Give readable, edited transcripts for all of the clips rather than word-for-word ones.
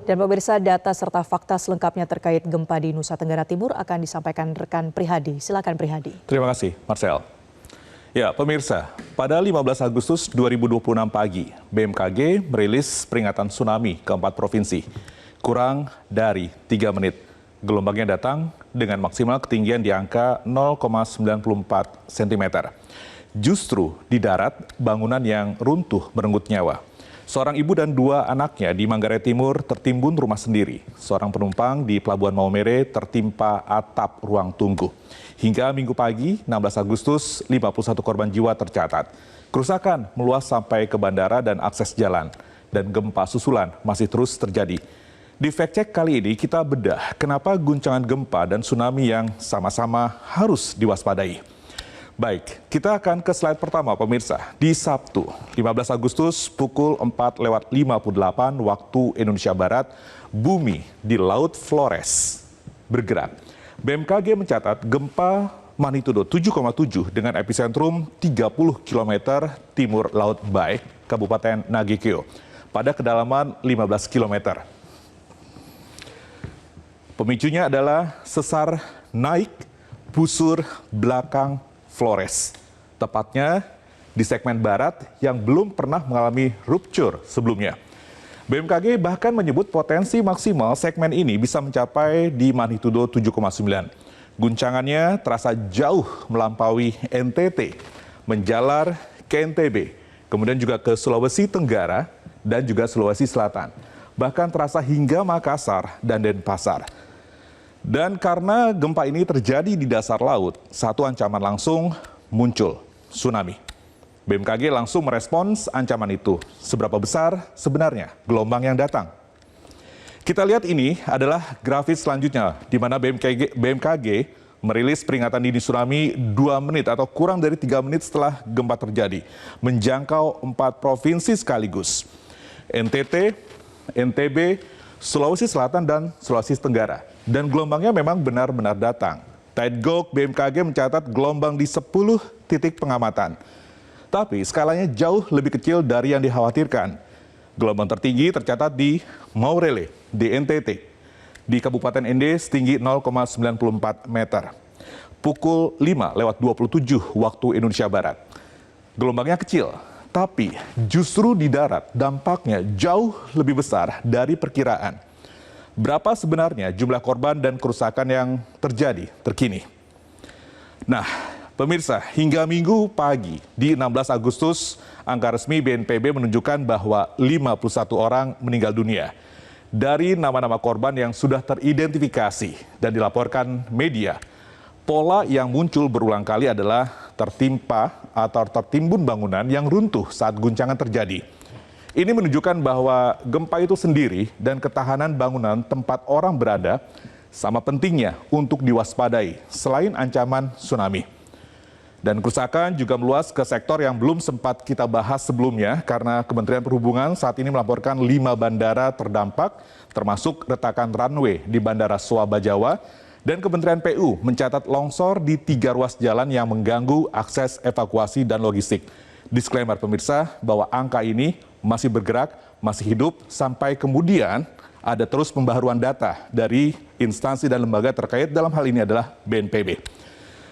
Dan pemirsa, data serta fakta selengkapnya terkait gempa di Nusa Tenggara Timur akan disampaikan rekan Prihadi. Silakan Prihadi. Terima kasih, Marcel. Ya, pemirsa, pada 15 Agustus 2026 pagi, BMKG merilis peringatan tsunami ke 4 provinsi. Kurang dari 3 menit, gelombangnya datang dengan maksimal ketinggian di angka 0,94 cm. Justru di darat, bangunan yang runtuh merenggut nyawa. Seorang ibu dan 2 anaknya di Manggarai Timur tertimbun rumah sendiri. Seorang penumpang di Pelabuhan Maumere tertimpa atap ruang tunggu. Hingga Minggu pagi, 16 Agustus, 51 korban jiwa tercatat. Kerusakan meluas sampai ke bandara dan akses jalan. Dan gempa susulan masih terus terjadi. Di Fact Check kali ini kita bedah kenapa guncangan gempa dan tsunami yang sama-sama harus diwaspadai. Baik, kita akan ke slide pertama pemirsa. Di Sabtu, 15 Agustus pukul 4:58 waktu Indonesia Barat, bumi di Laut Flores bergerak. BMKG mencatat gempa magnitudo 7,7 dengan epicentrum 30 km timur Laut Bai, Kabupaten Nagekeo, pada kedalaman 15 km. Pemicunya adalah sesar naik busur belakang Flores, tepatnya di segmen barat yang belum pernah mengalami rupture sebelumnya. BMKG bahkan menyebut potensi maksimal segmen ini bisa mencapai di magnitudo 7,9. Guncangannya terasa jauh melampaui NTT, menjalar ke NTB, kemudian juga ke Sulawesi Tenggara dan juga Sulawesi Selatan. Bahkan terasa hingga Makassar dan Denpasar. Dan karena gempa ini terjadi di dasar laut, satu ancaman langsung muncul, tsunami. BMKG langsung merespons ancaman itu. Seberapa besar sebenarnya gelombang yang datang? Kita lihat ini adalah grafis selanjutnya, di mana BMKG merilis peringatan dini tsunami 2 menit atau kurang dari 3 menit setelah gempa terjadi. Menjangkau 4 provinsi sekaligus. NTT, NTB, Sulawesi Selatan, dan Sulawesi Tenggara. Dan gelombangnya memang benar-benar datang. Tidegolf BMKG mencatat gelombang di 10 titik pengamatan. Tapi skalanya jauh lebih kecil dari yang dikhawatirkan. Gelombang tertinggi tercatat di Maurele, di NTT. Di Kabupaten Ende setinggi 0,94 meter. Pukul 5:27 waktu Indonesia Barat. Gelombangnya kecil, tapi justru di darat dampaknya jauh lebih besar dari perkiraan. Berapa sebenarnya jumlah korban dan kerusakan yang terjadi terkini? Nah, pemirsa, hingga Minggu pagi di 16 Agustus, angka resmi BNPB menunjukkan bahwa 51 orang meninggal dunia. Dari nama-nama korban yang sudah teridentifikasi dan dilaporkan media, pola yang muncul berulang kali adalah tertimpa atau tertimbun bangunan yang runtuh saat guncangan terjadi. Ini menunjukkan bahwa gempa itu sendiri dan ketahanan bangunan tempat orang berada sama pentingnya untuk diwaspadai selain ancaman tsunami. Dan kerusakan juga meluas ke sektor yang belum sempat kita bahas sebelumnya karena Kementerian Perhubungan saat ini melaporkan 5 bandara terdampak termasuk retakan runway di Bandara Suaba Jawa, dan Kementerian PU mencatat longsor di 3 ruas jalan yang mengganggu akses evakuasi dan logistik. Disclaimer pemirsa bahwa angka ini masih bergerak, masih hidup, sampai kemudian ada terus pembaharuan data dari instansi dan lembaga terkait, dalam hal ini adalah BNPB.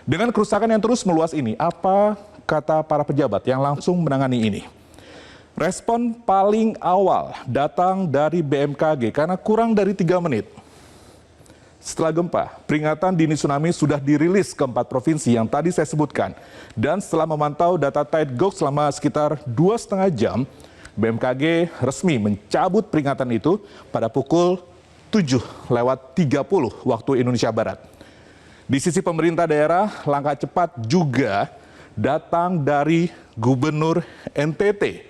Dengan kerusakan yang terus meluas ini, apa kata para pejabat yang langsung menangani ini? Respon paling awal datang dari BMKG karena kurang dari 3 menit. Setelah gempa, peringatan dini tsunami sudah dirilis ke 4 provinsi yang tadi saya sebutkan. Dan setelah memantau data Tidegolf selama sekitar 2,5 jam, BMKG resmi mencabut peringatan itu pada pukul 7:30 waktu Indonesia Barat. Di sisi pemerintah daerah, langkah cepat juga datang dari Gubernur NTT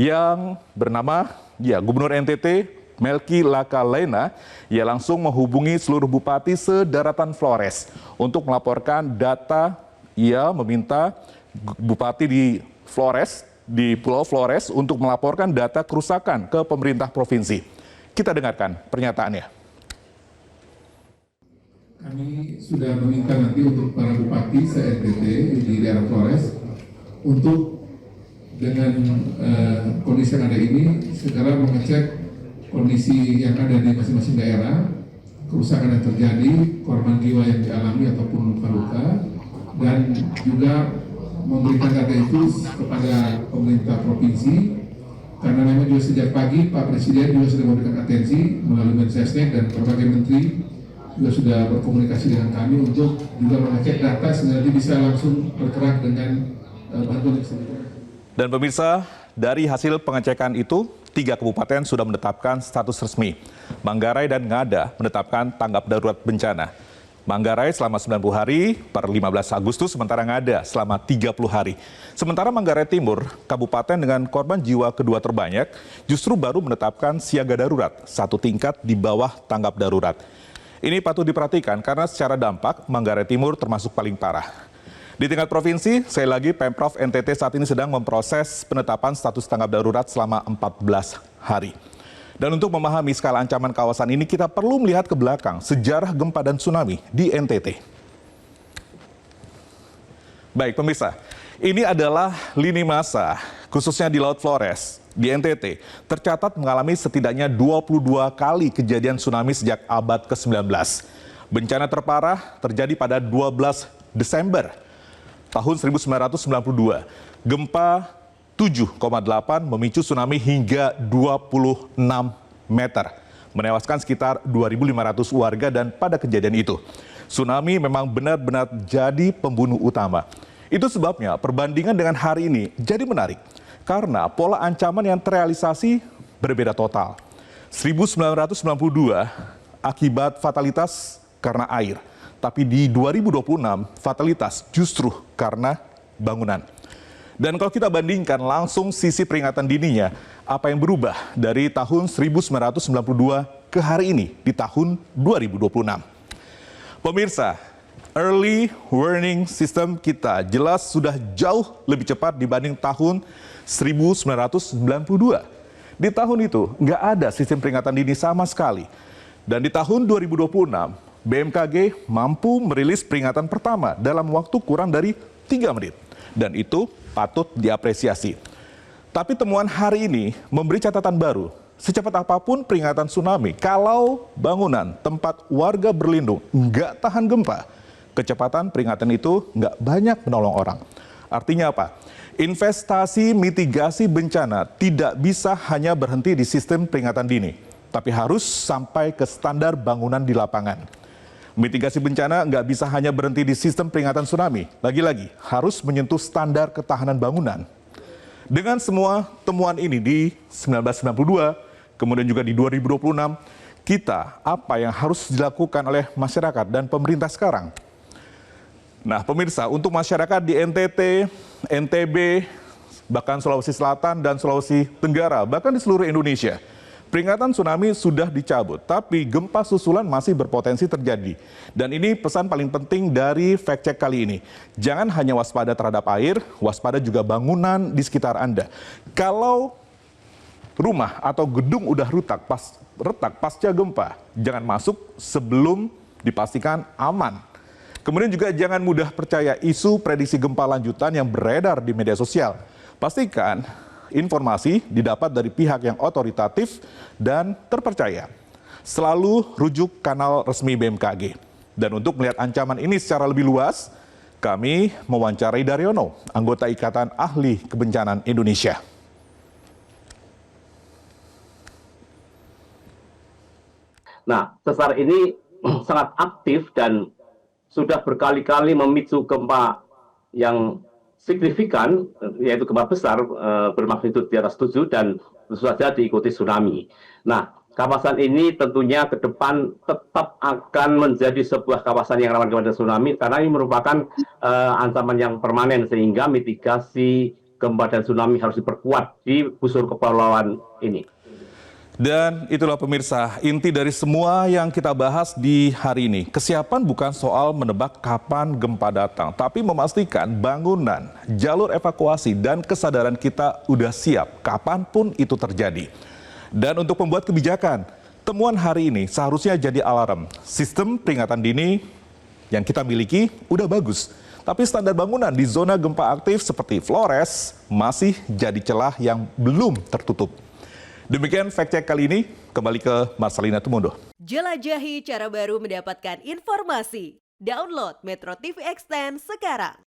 yang bernama Gubernur NTT Melki Lakalena. Ia langsung menghubungi seluruh bupati sedaratan Flores untuk melaporkan data. Ia meminta bupati di Flores, di Pulau Flores, untuk melaporkan data kerusakan ke pemerintah provinsi. Kita dengarkan pernyataannya. Kami sudah meminta nanti untuk para bupati se-NTT di daerah Flores untuk dengan kondisi yang ada ini segera mengecek kondisi yang ada di masing-masing daerah, kerusakan yang terjadi, korban jiwa yang dialami ataupun luka-luka, dan juga memberikan data itu kepada pemerintah provinsi, karena memang juga sejak pagi Pak Presiden juga sudah memberikan atensi melalui Mensesnek dan berbagai menteri juga sudah berkomunikasi dengan kami untuk juga mengecek data sehingga nanti bisa langsung bergerak dengan bantuan tersebut. Dan pemirsa, dari hasil pengecekan itu, 3 kabupaten sudah menetapkan status resmi. Manggarai dan Ngada menetapkan tanggap darurat bencana. Manggarai selama 90 hari per 15 Agustus, sementara Ngada selama 30 hari. Sementara Manggarai Timur, kabupaten dengan korban jiwa kedua terbanyak, justru baru menetapkan siaga darurat, 1 tingkat di bawah tanggap darurat. Ini patut diperhatikan karena secara dampak Manggarai Timur termasuk paling parah. Di tingkat provinsi, sekali lagi Pemprov NTT saat ini sedang memproses penetapan status tanggap darurat selama 14 hari. Dan untuk memahami skala ancaman kawasan ini, kita perlu melihat ke belakang sejarah gempa dan tsunami di NTT. Baik pemirsa, ini adalah lini masa, khususnya di Laut Flores, di NTT, tercatat mengalami setidaknya 22 kali kejadian tsunami sejak abad ke-19. Bencana terparah terjadi pada 12 Desember tahun 1992. Gempa 7,8 memicu tsunami hingga 26 meter, menewaskan sekitar 2.500 warga dan pada kejadian itu, tsunami memang benar-benar jadi pembunuh utama. Itu sebabnya perbandingan dengan hari ini jadi menarik, karena pola ancaman yang terrealisasi berbeda total. 1992 akibat fatalitas karena air, tapi di 2026 fatalitas justru karena bangunan. Dan kalau kita bandingkan langsung sisi peringatan dininya, apa yang berubah dari tahun 1992 ke hari ini di tahun 2026. Pemirsa, early warning system kita jelas sudah jauh lebih cepat dibanding tahun 1992. Di tahun itu nggak ada sistem peringatan dini sama sekali. Dan di tahun 2026, BMKG mampu merilis peringatan pertama dalam waktu kurang dari 3 menit. Dan itu patut diapresiasi. Tapi temuan hari ini memberi catatan baru. Secepat apapun peringatan tsunami, kalau bangunan tempat warga berlindung nggak tahan gempa, kecepatan peringatan itu nggak banyak menolong orang. Artinya apa? Investasi mitigasi bencana tidak bisa hanya berhenti di sistem peringatan dini, tapi harus sampai ke standar bangunan di lapangan. Mitigasi bencana nggak bisa hanya berhenti di sistem peringatan tsunami. Lagi-lagi harus menyentuh standar ketahanan bangunan. Dengan semua temuan ini di 1992, kemudian juga di 2026, kita apa yang harus dilakukan oleh masyarakat dan pemerintah sekarang? Nah pemirsa, untuk masyarakat di NTT, NTB, bahkan Sulawesi Selatan dan Sulawesi Tenggara, bahkan di seluruh Indonesia, peringatan tsunami sudah dicabut, tapi gempa susulan masih berpotensi terjadi. Dan ini pesan paling penting dari fact check kali ini. Jangan hanya waspada terhadap air, waspada juga bangunan di sekitar Anda. Kalau rumah atau gedung udah retak pasca gempa, jangan masuk sebelum dipastikan aman. Kemudian juga jangan mudah percaya isu prediksi gempa lanjutan yang beredar di media sosial. Pastikan informasi didapat dari pihak yang otoritatif dan terpercaya. Selalu rujuk kanal resmi BMKG. Dan untuk melihat ancaman ini secara lebih luas, kami mewawancarai Daryono, anggota Ikatan Ahli Kebencanaan Indonesia. Nah, sesar ini sangat aktif dan sudah berkali-kali memicu gempa yang signifikan, yaitu gempa besar bermagnitudo di atas 7 dan tentu saja diikuti tsunami. Nah, kawasan ini tentunya ke depan tetap akan menjadi sebuah kawasan yang rawan kepada tsunami karena ini merupakan ancaman yang permanen, sehingga mitigasi gempa dan tsunami harus diperkuat di busur kepulauan ini. Dan itulah pemirsa, inti dari semua yang kita bahas di hari ini. Kesiapan bukan soal menebak kapan gempa datang, tapi memastikan bangunan, jalur evakuasi, dan kesadaran kita udah siap kapanpun itu terjadi. Dan untuk membuat kebijakan, temuan hari ini seharusnya jadi alarm. Sistem peringatan dini yang kita miliki udah bagus, tapi standar bangunan di zona gempa aktif seperti Flores masih jadi celah yang belum tertutup. Demikian fact check kali ini, kembali ke Marcelina Tumundo. Jelajahi cara baru mendapatkan informasi. Download Metro TV Extend sekarang.